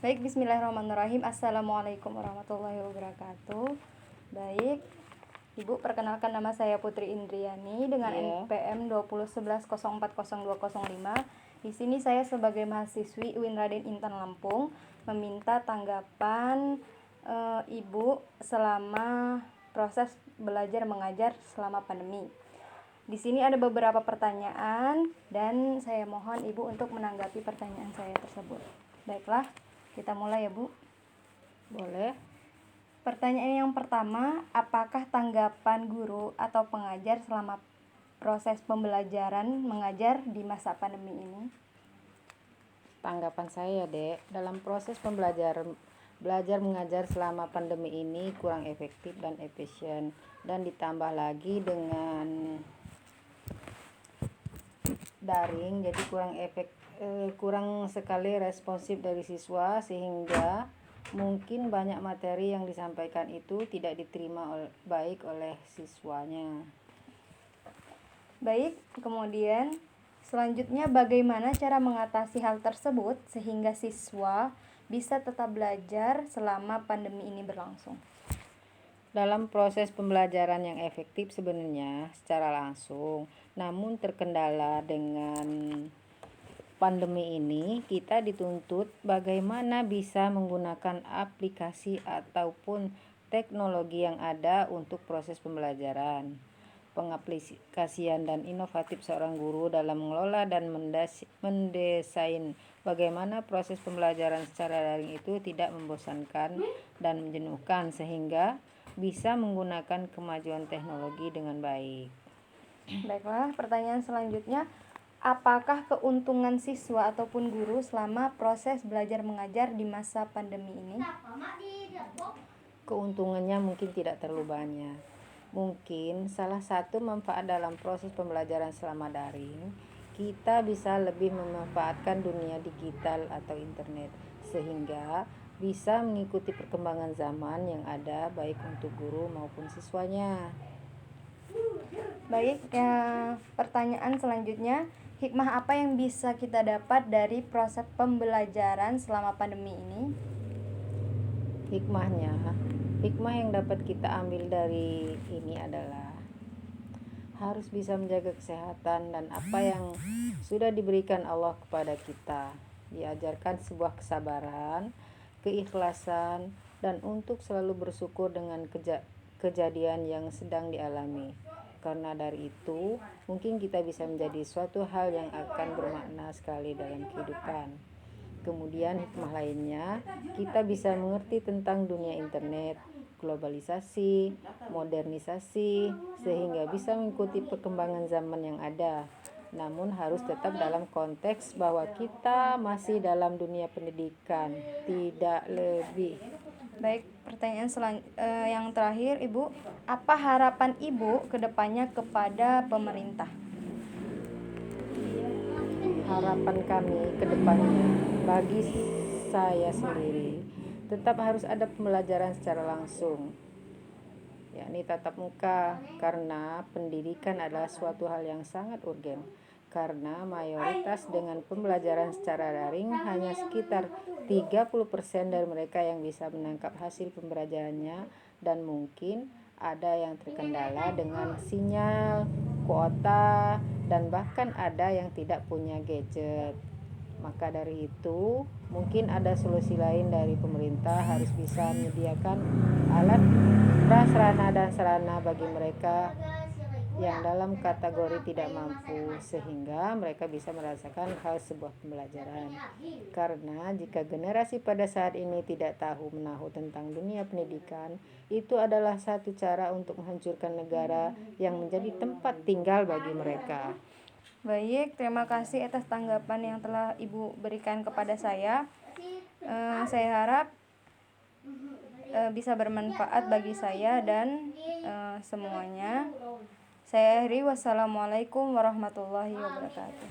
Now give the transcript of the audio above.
Baik, bismillahirrahmanirrahim. Assalamualaikum warahmatullahi wabarakatuh. Baik, Ibu, perkenalkan nama saya Putri Indriani dengan NPM 2011040205. Di sini saya sebagai mahasiswi UIN Raden Intan Lampung meminta tanggapan Ibu selama proses belajar mengajar selama pandemi. Di sini ada beberapa pertanyaan dan saya mohon Ibu untuk menanggapi pertanyaan saya tersebut. Baiklah, kita mulai ya Bu. Boleh. Pertanyaan yang pertama, apakah tanggapan guru atau pengajar selama proses pembelajaran mengajar di masa pandemi ini? Tanggapan saya, Dek, dalam proses belajar mengajar selama pandemi ini kurang efektif dan efisien, dan ditambah lagi dengan daring, jadi kurang sekali responsif dari siswa, sehingga mungkin banyak materi yang disampaikan itu tidak diterima baik oleh siswanya. Baik, kemudian selanjutnya bagaimana cara mengatasi hal tersebut sehingga siswa bisa tetap belajar selama pandemi ini berlangsung? Dalam proses pembelajaran yang efektif sebenarnya secara langsung, namun terkendala dengan pandemi ini, kita dituntut bagaimana bisa menggunakan aplikasi ataupun teknologi yang ada untuk proses pembelajaran. Pengaplikasian dan inovatif seorang guru dalam mengelola dan mendesain bagaimana proses pembelajaran secara daring itu tidak membosankan dan menjenuhkan, sehingga bisa menggunakan kemajuan teknologi dengan baik. Baiklah, pertanyaan selanjutnya, apakah keuntungan siswa ataupun guru selama proses belajar mengajar di masa pandemi ini? Keuntungannya mungkin tidak terlalu banyak. Mungkin salah satu manfaat dalam proses pembelajaran selama daring, kita bisa lebih memanfaatkan dunia digital atau internet, sehingga bisa mengikuti perkembangan zaman yang ada baik untuk guru maupun siswanya. Baik, pertanyaan selanjutnya, hikmah apa yang bisa kita dapat dari proses pembelajaran selama pandemi ini? Hikmah yang dapat kita ambil dari ini adalah harus bisa menjaga kesehatan dan apa yang sudah diberikan Allah kepada kita. Diajarkan sebuah kesabaran, keikhlasan, dan untuk selalu bersyukur dengan kejadian yang sedang dialami. Karena dari itu, mungkin kita bisa menjadi suatu hal yang akan bermakna sekali dalam kehidupan. Kemudian hikmah lainnya, kita bisa mengerti tentang dunia internet, globalisasi, modernisasi, sehingga bisa mengikuti perkembangan zaman yang ada. Namun harus tetap dalam konteks bahwa kita masih dalam dunia pendidikan, tidak lebih. Baik, pertanyaan yang terakhir, Ibu, apa harapan Ibu ke depannya kepada pemerintah? Harapan kami ke depannya, bagi saya sendiri, tetap harus ada pembelajaran secara langsung, yakni tatap muka, karena pendidikan adalah suatu hal yang sangat urgen. Karena mayoritas dengan pembelajaran secara daring hanya sekitar 30% dari mereka yang bisa menangkap hasil pembelajarannya, dan mungkin ada yang terkendala dengan sinyal, kuota, dan bahkan ada yang tidak punya gadget. Maka dari itu, mungkin ada solusi lain dari pemerintah, harus bisa menyediakan alat prasarana dan sarana bagi mereka yang dalam kategori tidak mampu, sehingga mereka bisa merasakan hal sebuah pembelajaran. Karena jika generasi pada saat ini tidak tahu menahu tentang dunia pendidikan, itu adalah satu cara untuk menghancurkan negara yang menjadi tempat tinggal bagi mereka. Baik, terima kasih atas tanggapan yang telah Ibu berikan kepada saya. Saya harap bisa bermanfaat bagi saya dan semuanya. Saya akhiri, wassalamualaikum warahmatullahi wabarakatuh.